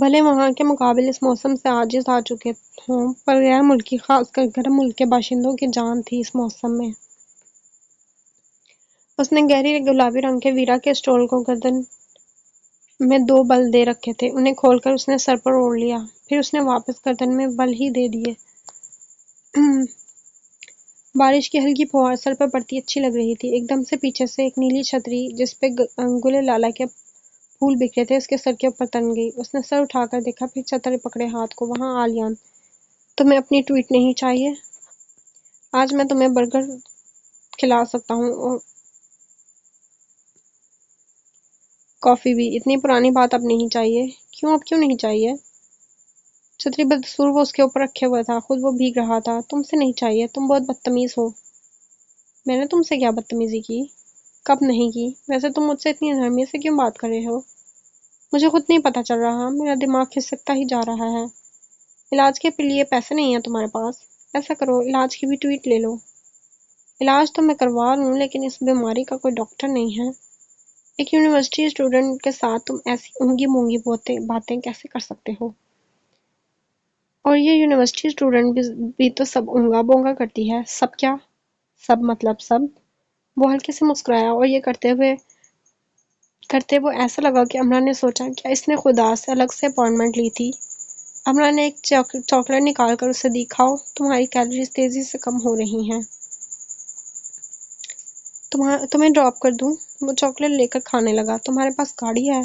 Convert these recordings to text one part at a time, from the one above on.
بھلے وہاں کے مقابل اس موسم سے عاجز آ چکے ہوں، پر غیر ملکی خاص کر گرم ملک کے باشندوں کی جان تھی اس موسم میں۔ اس نے گہری گلابی رنگ کے ویرا کے اسٹول کو گردن میں 2 بل دے رکھے تھے، انہیں کھول کر اس نے سر پر اوڑھ لیا، پھر اس نے واپس گردن میں بل ہی دے دیے۔ بارش کی ہلکی پھوار سر پر پڑتی اچھی لگ رہی تھی۔ ایک دم سے پیچھے سے ایک نیلی چھتری جس پہ گل لالا کے پھول بکھرے تھے اس کے سر کے اوپر تن گئی۔ اس نے سر اٹھا کر دیکھا، پھر چھتری پکڑے ہاتھ کو۔ وہاں آلیان، تمہیں اپنی ٹویٹ نہیں چاہیے؟ آج میں تمہیں برگر کھلا سکتا ہوں اور کافی بھی۔ اتنی پرانی بات اب نہیں چاہیے۔ کیوں اب کیوں نہیں چاہیے؟ چھتری بدستور وہ اس کے اوپر رکھے ہوا تھا، خود وہ بھیگ رہا تھا۔ تم سے نہیں چاہیے، تم بہت بدتمیز ہو۔ میں نے تم سے کیا بدتمیزی کی؟ کب نہیں کی؟ ویسے تم مجھ سے اتنی نرمی سے کیوں بات کر رہے ہو؟ مجھے خود نہیں پتا چل رہا، میرا دماغ کھسکتا ہی جا رہا ہے۔ علاج کے لیے پیسے نہیں ہیں تمہارے پاس؟ ایسا کرو، علاج کی بھی ٹویٹ لے لو۔ علاج تو میں کروا لوں، لیکن اس بیماری کا کوئی ڈاکٹر نہیں ہے۔ ایک یونیورسٹی اسٹوڈنٹ کے ساتھ تم ایسی اونگی مونگی باتیں کیسے کر سکتے ہو؟ اور یہ یونیورسٹی اسٹوڈنٹ بھی تو سب اونگا بونگا کرتی ہے۔ سب کیا؟ سب مطلب سب؟ وہ ہلکے سے مسکرایا اور یہ کرتے وہ ایسا لگا کہ عمران نے سوچا، کیا اس نے خدا سے الگ سے اپائنٹمنٹ لی تھی؟ عمران نے ایک چاکلیٹ نکال کر اسے دی۔ کھاؤ، تمہاری کیلوریز تیزی سے کم ہو رہی ہیں۔ تمہیں ڈراپ کر دوں؟ وہ چاکلیٹ لے کر کھانے لگا۔ تمہارے پاس گاڑی ہے؟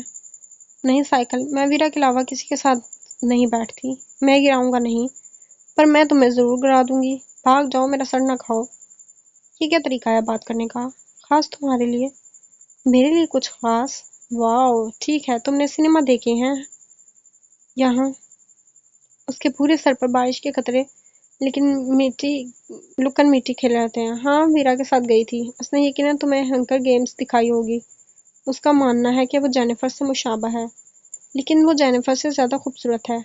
نہیں، سائیکل۔ میں ویرا کے علاوہ کسی کے ساتھ نہیں بیٹھتی۔ میں گراؤں گا نہیں، پر میں تمہیں ضرور گرا دوں گی۔ بھاگ جاؤ، میرا سر نہ کھاؤ۔ یہ کیا طریقہ ہے بات کرنے کا؟ خاص تمہارے لیے۔ میرے لیے کچھ خاص؟ واو، ٹھیک ہے، تم نے سنیما دیکھے ہیں یہاں؟ اس کے پورے سر پر بارش کے قطرے لکن میٹی کھیل رہتے ہیں۔ ہاں، ویرا کے ساتھ گئی تھی۔ اس نے یقیناً تمہیں ہنگر گیمز دکھائی ہوگی۔ اس کا ماننا ہے کہ وہ جینیفر سے مشابہ ہے، لیکن وہ جینیفر سے زیادہ خوبصورت ہے۔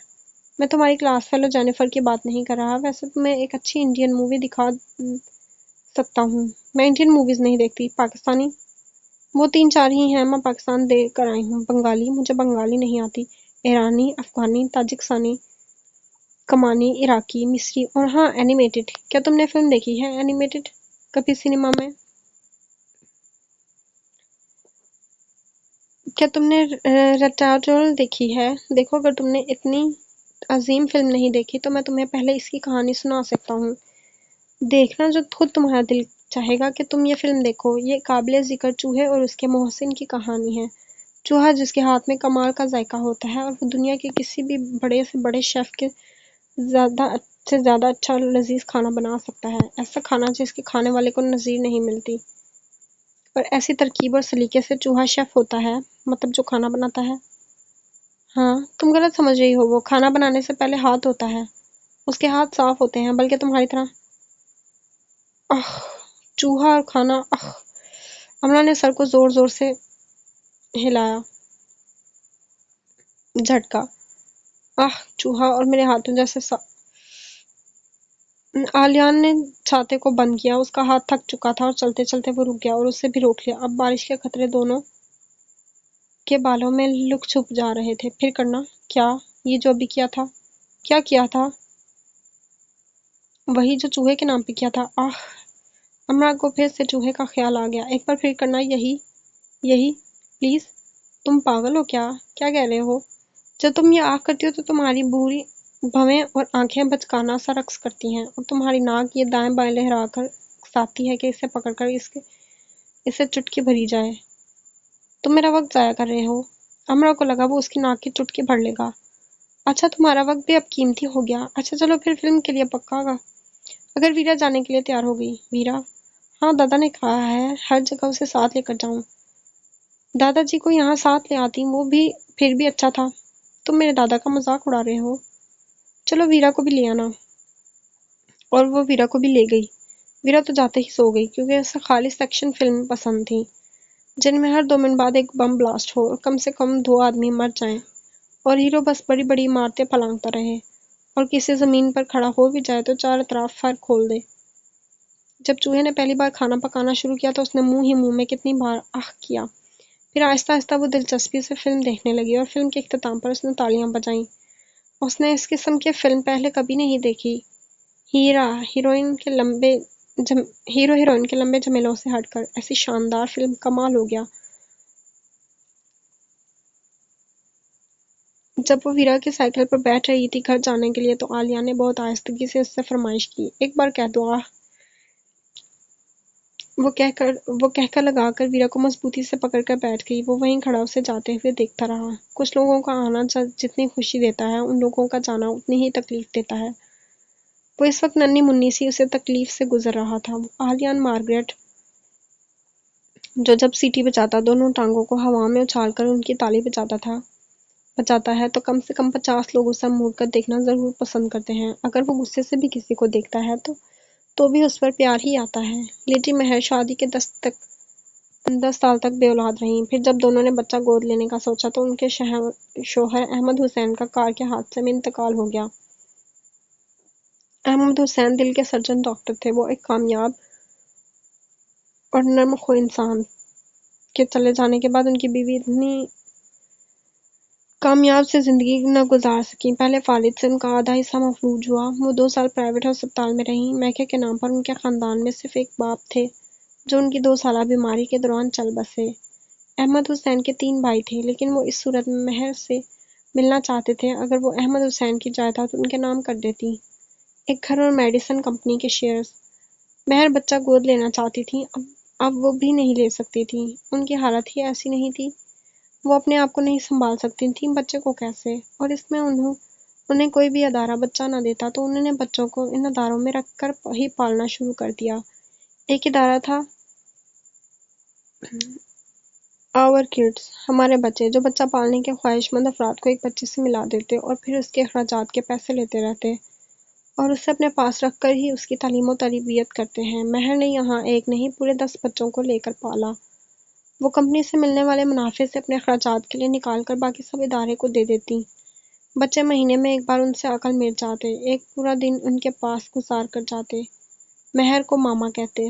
میں تمہاری کلاس فیلو جینیفر کی بات نہیں کر رہا، ویسے تمہیں ایک اچھی انڈین مووی دکھا سکتا ہوں۔ میں انڈین موویز نہیں دیکھتی، پاکستانی۔ وہ 3-4 ہی ہیں، میں پاکستان دیکھ کر آئی ہوں۔ بنگالی؟ مجھے بنگالی نہیں آتی۔ ایرانی، افغانی، تاجکستانی، کمانی، عراقی، مصری، اور ہاں اینیمیٹڈ۔ کیا تم نے فلم دیکھی ہے اینیمیٹڈ کبھی سنیما میں؟ کیا تم نے رٹاٹول دیکھی ہے؟ دیکھو، اگر تم نے اتنی عظیم فلم نہیں دیکھی تو میں تمہیں پہلے اس کی کہانی سنا سکتا ہوں۔ دیکھنا جو خود تمہارا دل چاہے گا کہ تم یہ فلم دیکھو۔ یہ قابل ذکر چوہے اور اس کے محسن کی کہانی ہے۔ چوہا جس کے ہاتھ میں کمال کا ذائقہ ہوتا ہے اور وہ دنیا کے کسی بھی بڑے سے بڑے شیف کے زیادہ اچھا اور لذیذ کھانا بنا سکتا ہے۔ ایسا کھانا جس کے کھانے والے کو نظیر نہیں ملتی۔ اور ایسی ترکیب اور سلیقے سے چوہا شیف ہوتا ہے، مطلب جو کھانا بناتا ہے۔ ہاں، تم غلط سمجھ رہی ہو، وہ کھانا بنانے سے پہلے ہاتھ دھوتا ہے۔ اس کے ہاتھ صاف ہوتے ہیں، بلکہ تمہاری طرح۔ چوہا اور کھانا۔ امرا نے سر کو زور زور سے ہلایا۔ جھٹکا۔ چوہا اور میرے ہاتھوں جیسے آلیان نے چھاتے کو بند کیا۔ اس کا ہاتھ تھک چکا تھا اور چلتے چلتے وہ رک گیا اور اسے بھی روک لیا۔ اب بارش کے قطرے دونوں کے بالوں میں لک چھپ جا رہے تھے۔ پھر کرنا کیا؟ یہ جو ابھی کیا تھا۔ کیا کیا تھا؟ وہی جو چوہے کے نام پہ کیا تھا۔ امرا کو پھر سے چوہے کا خیال آ گیا۔ ایک بار پھر کرنا یہی پلیز۔ تم پاگل ہو کیا؟ کیا کہہ رہے ہو؟ جب تم یہ کرتی ہو تو تمہاری بھوری بھویں اور آنکھیں بچکانہ سا رقص کرتی ہیں اور تمہاری ناک یہ دائیں بائیں لہرا کر اکساتی ہے کہ اسے پکڑ کر اسے چٹکی بھری جائے۔ تم میرا وقت ضائع کر رہے ہو۔ امرا کو لگا وہ اس کی ناک کی چٹکی بھر لے گا۔ اچھا، تمہارا وقت بھی اب قیمتی ہو گیا۔ اچھا چلو پھر فلم کے لیے پکا گا۔ اگر ویرا جانے کے لیے تیار ہو گئی۔ ویرا؟ ہاں، دادا نے کہا ہے ہر جگہ اسے ساتھ لے کر جاؤں۔ دادا جی کو یہاں ساتھ لے آتی، وہ بھی پھر بھی اچھا تھا۔ تم میرے دادا کا مذاق اڑا رہے ہو۔ چلو ویرا کو بھی لے آنا۔ اور وہ ویرا کو بھی لے گئی۔ ویرا تو جاتے ہی سو گئی، کیونکہ اسے خالص ایکشن فلم پسند تھیں جن میں ہر 2 منٹ بعد ایک بم بلاسٹ ہو اور کم سے کم 2 آدمی مر جائیں اور ہیرو بس بڑی بڑی عمارتیں پھلانگتا رہے اور کسی زمین پر کھڑا ہو بھی جائے تو چاروں طرف فائر کھول دے۔ جب چوہے نے پہلی بار کھانا پکانا شروع کیا تو اس نے منہ ہی منہ میں کتنی بار کیا، پھر آہستہ آہستہ وہ دلچسپی سے فلم دیکھنے لگی اور فلم کے اختتام پر اس نے تالیاں بجائیں۔ اس نے اس قسم کی فلم پہلے کبھی نہیں دیکھی۔ ہیرو ہیروئن کے لمبے جھمیلوں سے ہٹ کر ایسی شاندار فلم کمال ہو گیا۔ جب وہ ویرا کی سائیکل پر بیٹھ رہی تھی گھر جانے کے لیے تو عالیہ نے بہت آہستگی سے اس سے فرمائش کی، ایک بار کہہ دو آہ۔ وہ کہہ کر لگا کر ویرا کو مضبوطی سے پکڑ کر بیٹھ گئی۔ وہ وہیں کھڑا اسے جاتے ہوئے دیکھتا رہا۔ کچھ لوگوں کا آنا جتنی خوشی دیتا ہے ان لوگوں کا جانا اتنی ہی تکلیف دیتا ہے۔ وہ اس وقت ننھی منی سی اسے تکلیف سے گزر رہا تھا۔ وہ عالیہ مارگریٹ جو جب سیٹی بجاتا دونوں ٹانگوں کو ہوا میں اچھال کر ان کی تالی بجاتا ہے تو کم سے کم 50 لوگ اسے مڑ کر دیکھنا ضرور پسند کرتے ہیں۔ اگر وہ غصے سے بھی کسی کو دیکھتا ہے تو بھی اس پر پیار ہی آتا ہے۔ لیڈی مہر شادی کے 10 سال تک بے اولاد رہیں۔ پھر جب دونوں نے بچہ گود لینے کا سوچا تو ان کے شوہر احمد حسین کا کار کے حادثے میں انتقال ہو گیا۔ احمد حسین دل کے سرجن ڈاکٹر تھے۔ وہ ایک کامیاب اور نرم خو انسان کے چلے جانے کے بعد ان کی بیوی اتنی کامیاب سے زندگی نہ گزار سکیں۔ پہلے والد سے ان کا آدھا حصہ مفلوج ہوا۔ وہ 2 سال پرائیویٹ ہسپتال میں رہیں۔ میکے کے نام پر ان کے خاندان میں صرف ایک باپ تھے جو ان کی 2 سالہ بیماری کے دوران چل بسے۔ احمد حسین کے 3 بھائی تھے لیکن وہ اس صورت میں مہر سے ملنا چاہتے تھے۔ اگر وہ احمد حسین کی جائیداد ان کے نام کر دیتی، ایک گھر اور میڈیسن کمپنی کے شیئرز۔ مہر بچہ گود لینا چاہتی تھیں، اب وہ بھی نہیں لے سکتی تھیں۔ ان کی حالت ہی ایسی نہیں تھی۔ وہ اپنے آپ کو نہیں سنبھال سکتی تھیں، بچے کو کیسے؟ اور اس میں انہیں کوئی بھی ادارہ بچہ نہ دیتا تو انہوں نے بچوں کو ان اداروں میں رکھ کر ہی پالنا شروع کر دیا۔ ایک ادارہ تھا آور کڈز، ہمارے بچے، جو بچہ پالنے کے خواہش مند افراد کو ایک بچے سے ملا دیتے اور پھر اس کے اخراجات کے پیسے لیتے رہتے اور اسے اپنے پاس رکھ کر ہی اس کی تعلیم و تربیت کرتے ہیں۔ مہر نے یہاں ایک نہیں پورے 10 بچوں کو لے کر پالا۔ وہ کمپنی سے ملنے والے منافع سے اپنے اخراجات کے لیے نکال کر باقی سب ادارے کو دے دیتی۔ بچے مہینے میں ایک بار ان سے عقل مل جاتے، ایک پورا دن ان کے پاس گزار کر جاتے۔ مہر کو ماما کہتے